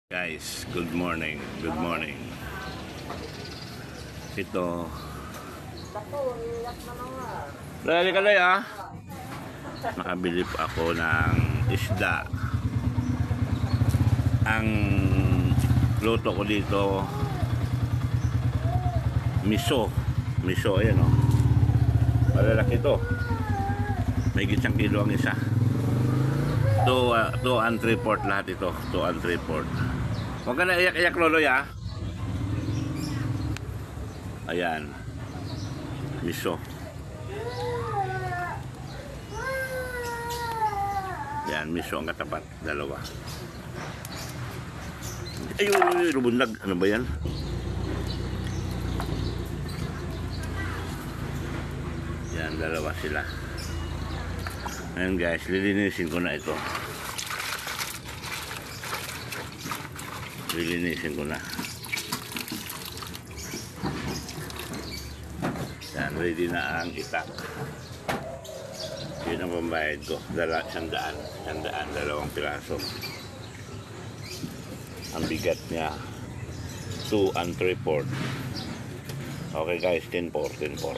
Guys, good morning. Good morning. Ito. Dali ka lang ah. Nakabili po ako ng isda. Ang luto ko dito miso. Miso, ayan o. Malalaki to. May gitsang kilo ang isa. 2 and 3/4 lahat ito. 2 and 3/4. Huwag ka na iyak-iyak, Loloy, ah. Ayan. Miso. Ayan, miso ang katapat. Dalawa. Ayun, rubundag. Ano ba yan? Ayan, dalawa sila. Ayan guys, lilinisin ko na ito. Lilinisin ko na. Yan, ready na ang itak. Yun ang pambayad ko. 100. 100, dalawang piraso. Ang bigat niya 2 and 3/4. Okay guys, 10/4.